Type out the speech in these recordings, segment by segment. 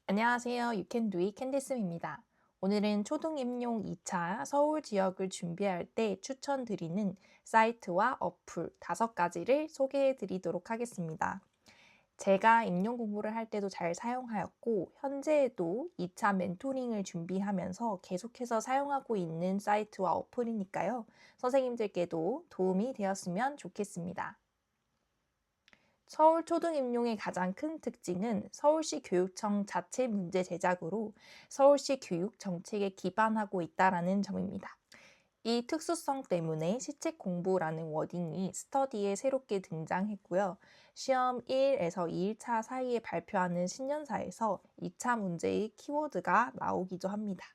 안녕하세요. 유캔두이 캔디스입니다. 오늘은 초등임용 2차 서울 지역을 준비할 때 추천드리는 사이트와 어플 5가지를 소개해 드리도록 하겠습니다. 제가 임용 공부를 할 때도 잘 사용하였고, 현재에도 2차 멘토링을 준비하면서 계속해서 사용하고 있는 사이트와 어플이니까요. 선생님들께도 도움이 되었으면 좋겠습니다. 서울 초등임용의 가장 큰 특징은 서울시 교육청 자체 문제 제작으로 서울시 교육 정책에 기반하고 있다는 점입니다. 이 특수성 때문에 시책 공부라는 워딩이 스터디에 새롭게 등장했고요. 시험 1에서 2일차 사이에 발표하는 신년사에서 2차 문제의 키워드가 나오기도 합니다.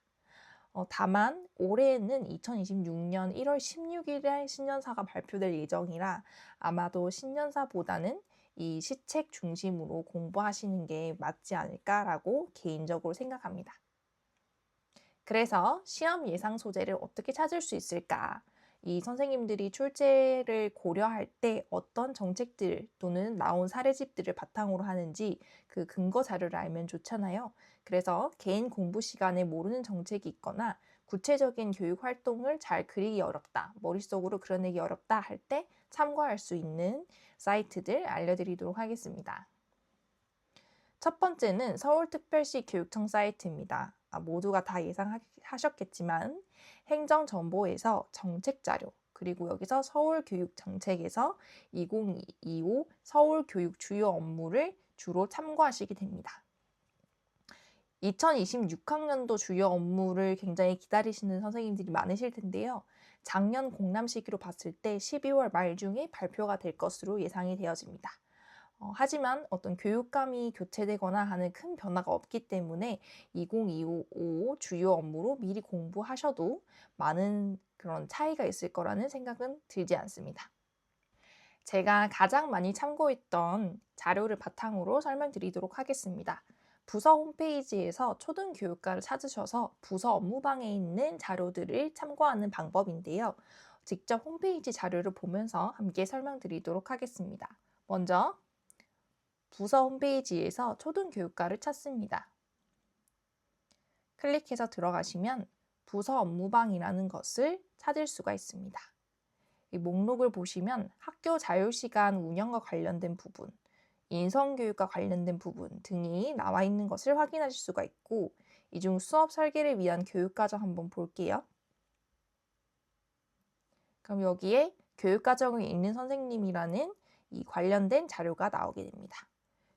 다만 올해에는 2026년 1월 16일에 신년사가 발표될 예정이라 아마도 신년사보다는 이 시책 중심으로 공부하시는 게 맞지 않을까라고 개인적으로 생각합니다. 그래서 시험 예상 소재를 어떻게 찾을 수 있을까? 이 선생님들이 출제를 고려할 때 어떤 정책들 또는 나온 사례집들을 바탕으로 하는지 그 근거 자료를 알면 좋잖아요. 그래서 개인 공부 시간에 모르는 정책이 있거나 구체적인 교육 활동을 잘 그리기 어렵다, 머릿속으로 그려내기 어렵다 할 때 참고할 수 있는 사이트들 알려드리도록 하겠습니다. 첫 번째는 서울특별시 교육청 사이트입니다. 모두가 다 예상하셨겠지만 행정정보에서 정책자료, 그리고 여기서 서울교육정책에서 2025 서울교육 주요 업무를 주로 참고하시게 됩니다. 2026학년도 주요 업무를 굉장히 기다리시는 선생님들이 많으실 텐데요. 작년 공람 시기로 봤을 때 12월 말 중에 발표가 될 것으로 예상이 되어집니다. 하지만 어떤 교육감이 교체되거나 하는 큰 변화가 없기 때문에 2025 주요 업무로 미리 공부하셔도 많은 그런 차이가 있을 거라는 생각은 들지 않습니다. 제가 가장 많이 참고했던 자료를 바탕으로 설명드리도록 하겠습니다. 부서 홈페이지에서 초등교육과를 찾으셔서 부서 업무방에 있는 자료들을 참고하는 방법인데요. 직접 홈페이지 자료를 보면서 함께 설명드리도록 하겠습니다. 먼저 부서 홈페이지에서 초등교육과를 찾습니다. 클릭해서 들어가시면 부서 업무방이라는 것을 찾을 수가 있습니다. 이 목록을 보시면 학교 자율시간 운영과 관련된 부분, 인성교육과 관련된 부분 등이 나와 있는 것을 확인하실 수가 있고, 이 중 수업 설계를 위한 교육과정 한번 볼게요. 그럼 여기에 교육과정을 읽는 선생님이라는 이 관련된 자료가 나오게 됩니다.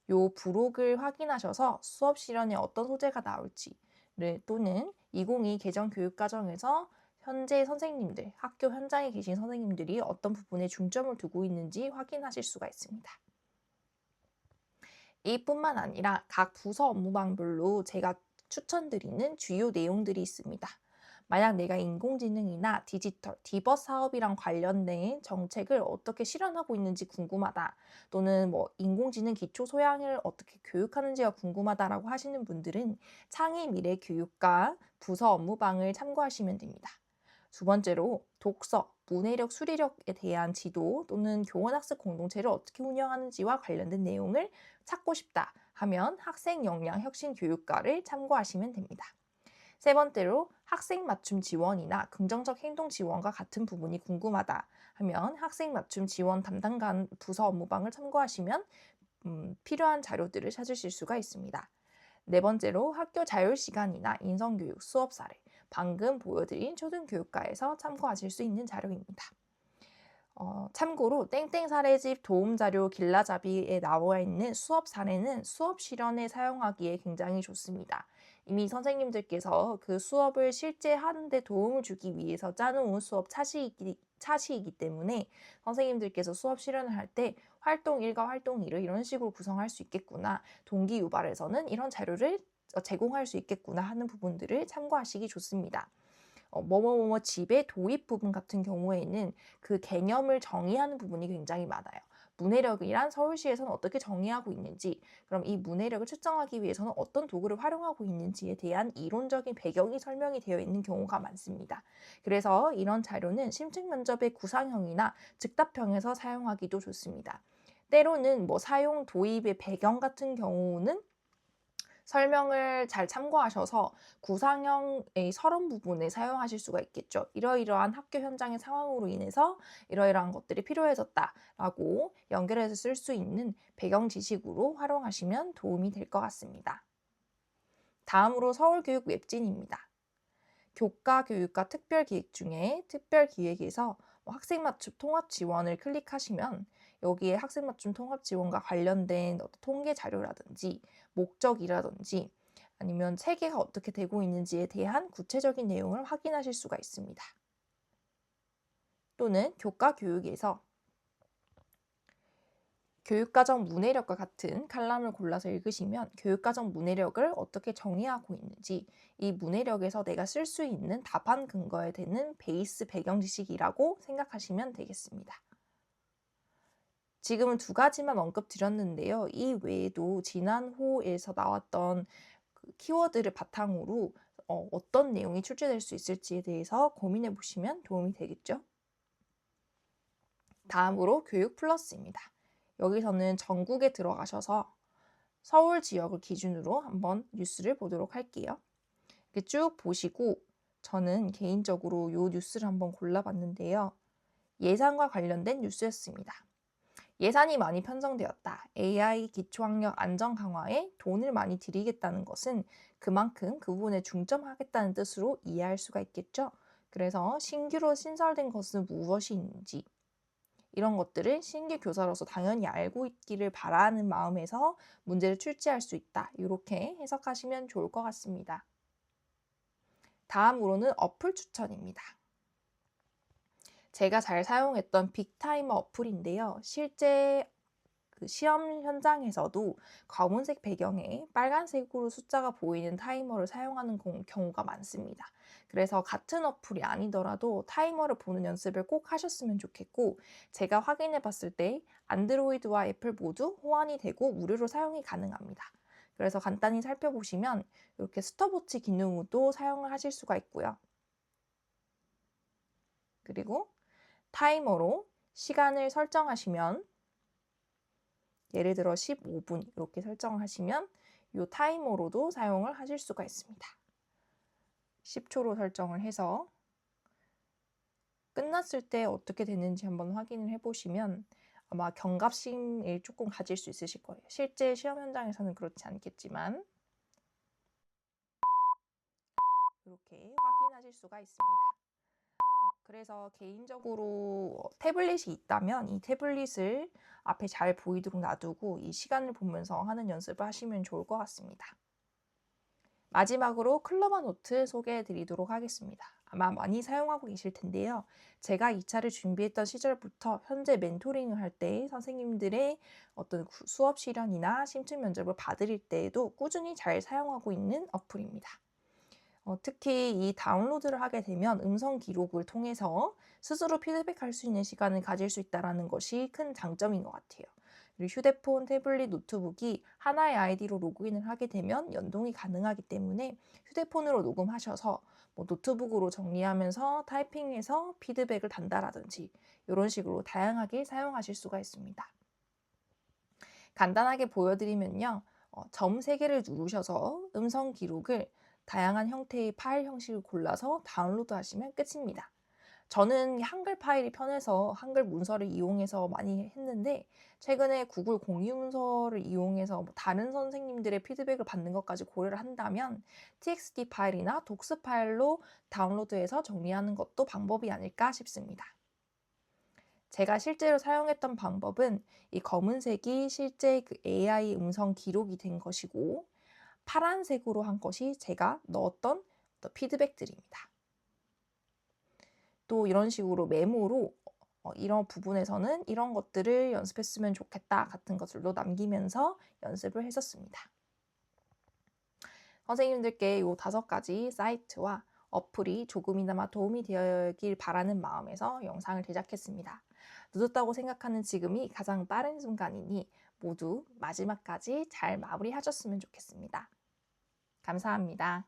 요 부록을 확인하셔서 수업 실현에 어떤 소재가 나올지를 또는 2022 개정 교육과정에서 현재 선생님들, 학교 현장에 계신 선생님들이 어떤 부분에 중점을 두고 있는지 확인하실 수가 있습니다. 이뿐만 아니라 각 부서 업무방별로 제가 추천드리는 주요 내용들이 있습니다. 만약 내가 인공지능이나 디지털, 디버 사업이랑 관련된 정책을 어떻게 실현하고 있는지 궁금하다. 또는 인공지능 기초 소양을 어떻게 교육하는지가 궁금하다라고 하시는 분들은 창의 미래 교육과 부서 업무방을 참고하시면 됩니다. 두 번째로 독서, 문해력, 수리력에 대한 지도 또는 교원학습 공동체를 어떻게 운영하는지와 관련된 내용을 찾고 싶다 하면 학생 역량 혁신 교육과를 참고하시면 됩니다. 세 번째로 학생 맞춤 지원이나 긍정적 행동 지원과 같은 부분이 궁금하다 하면 학생 맞춤 지원 담당관 부서 업무방을 참고하시면 필요한 자료들을 찾으실 수가 있습니다. 네 번째로 학교 자율시간이나 인성교육 수업 사례, 방금 보여드린 초등교육과에서 참고하실 수 있는 자료입니다. 참고로 땡땡 사례집 도움자료 길라잡이에 나와 있는 수업 사례는 수업 실현에 사용하기에 굉장히 좋습니다. 이미 선생님들께서 그 수업을 실제 하는데 도움을 주기 위해서 짜놓은 수업 차시이기 때문에 선생님들께서 수업 실현을 할 때 활동 1과 활동 2를 이런 식으로 구성할 수 있겠구나. 동기 유발에서는 이런 자료를 제공할 수 있겠구나 하는 부분들을 참고하시기 좋습니다. 뭐뭐뭐뭐 집의 도입 부분 같은 경우에는 그 개념을 정의하는 부분이 굉장히 많아요. 문해력이란 서울시에서는 어떻게 정의하고 있는지, 그럼 이 문해력을 측정하기 위해서는 어떤 도구를 활용하고 있는지에 대한 이론적인 배경이 설명이 되어 있는 경우가 많습니다. 그래서 이런 자료는 심층 면접의 구상형이나 즉답형에서 사용하기도 좋습니다. 때로는 사용 도입의 배경 같은 경우는 설명을 잘 참고하셔서 구상형의 서론 부분에 사용하실 수가 있겠죠. 이러이러한 학교 현장의 상황으로 인해서 이러이러한 것들이 필요해졌다라고 연결해서 쓸 수 있는 배경 지식으로 활용하시면 도움이 될 것 같습니다. 다음으로 서울교육 웹진입니다. 교과교육과 특별기획 중에 특별기획에서 학생 맞춤 통합 지원을 클릭하시면 여기에 학생 맞춤 통합 지원과 관련된 통계 자료라든지 목적이라든지 아니면 체계가 어떻게 되고 있는지에 대한 구체적인 내용을 확인하실 수가 있습니다. 또는 교과교육에서 교육과정 문해력과 같은 칼럼을 골라서 읽으시면 교육과정 문해력을 어떻게 정의하고 있는지, 이 문해력에서 내가 쓸 수 있는 답안 근거에 되는 베이스 배경 지식이라고 생각하시면 되겠습니다. 지금은 두 가지만 언급드렸는데요. 이 외에도 지난 호에서 나왔던 키워드를 바탕으로 어떤 내용이 출제될 수 있을지에 대해서 고민해 보시면 도움이 되겠죠. 다음으로 교육 플러스입니다. 여기서는 전국에 들어가셔서 서울 지역을 기준으로 한번 뉴스를 보도록 할게요. 이렇게 쭉 보시고 저는 개인적으로 이 뉴스를 한번 골라봤는데요. 예산과 관련된 뉴스였습니다. 예산이 많이 편성되었다. AI 기초학력 안정 강화에 돈을 많이 들이겠다는 것은 그만큼 그 부분에 중점하겠다는 뜻으로 이해할 수가 있겠죠. 그래서 신규로 신설된 것은 무엇이 있는지 이런 것들을 신규 교사로서 당연히 알고 있기를 바라는 마음에서 문제를 출제할 수 있다. 이렇게 해석하시면 좋을 것 같습니다. 다음으로는 어플 추천입니다. 제가 잘 사용했던 빅타이머 어플인데요. 실제 시험 현장에서도 검은색 배경에 빨간색으로 숫자가 보이는 타이머를 사용하는 경우가 많습니다. 그래서 같은 어플이 아니더라도 타이머를 보는 연습을 꼭 하셨으면 좋겠고, 제가 확인해 봤을 때 안드로이드와 애플 모두 호환이 되고 무료로 사용이 가능합니다. 그래서 간단히 살펴보시면 이렇게 스톱워치 기능으로도 사용을 하실 수가 있고요. 그리고 타이머로 시간을 설정하시면 예를 들어 15분 이렇게 설정을 하시면 이 타이머로도 사용을 하실 수가 있습니다. 10초로 설정을 해서 끝났을 때 어떻게 되는지 한번 확인을 해보시면 아마 경각심을 조금 가질 수 있으실 거예요. 실제 시험 현장에서는 그렇지 않겠지만 이렇게 확인하실 수가 있습니다. 그래서 개인적으로 태블릿이 있다면 이 태블릿을 앞에 잘 보이도록 놔두고 이 시간을 보면서 하는 연습을 하시면 좋을 것 같습니다. 마지막으로 클로버 노트 소개해 드리도록 하겠습니다. 아마 많이 사용하고 계실 텐데요. 제가 이 차를 준비했던 시절부터 현재 멘토링을 할 때 선생님들의 어떤 수업 실현이나 심층 면접을 받을 때에도 꾸준히 잘 사용하고 있는 어플입니다. 특히 이 다운로드를 하게 되면 음성 기록을 통해서 스스로 피드백할 수 있는 시간을 가질 수 있다는 것이 큰 장점인 것 같아요. 그리고 휴대폰, 태블릿, 노트북이 하나의 아이디로 로그인을 하게 되면 연동이 가능하기 때문에 휴대폰으로 녹음하셔서 노트북으로 정리하면서 타이핑해서 피드백을 단다라든지 이런 식으로 다양하게 사용하실 수가 있습니다. 간단하게 보여드리면요. 점 3개를 누르셔서 음성 기록을 다양한 형태의 파일 형식을 골라서 다운로드 하시면 끝입니다. 저는 한글 파일이 편해서 한글 문서를 이용해서 많이 했는데 최근에 구글 공유 문서를 이용해서 다른 선생님들의 피드백을 받는 것까지 고려를 한다면 txt 파일이나 독스 파일로 다운로드해서 정리하는 것도 방법이 아닐까 싶습니다. 제가 실제로 사용했던 방법은 이 검은색이 실제 그 AI 음성 기록이 된 것이고 파란색으로 한 것이 제가 넣었던 피드백들입니다. 또 이런 식으로 메모로 이런 부분에서는 이런 것들을 연습했으면 좋겠다 같은 것들도 남기면서 연습을 했었습니다. 선생님들께 이 5가지 사이트와 어플이 조금이나마 도움이 되길 바라는 마음에서 영상을 제작했습니다. 늦었다고 생각하는 지금이 가장 빠른 순간이니 모두 마지막까지 잘 마무리하셨으면 좋겠습니다. 감사합니다.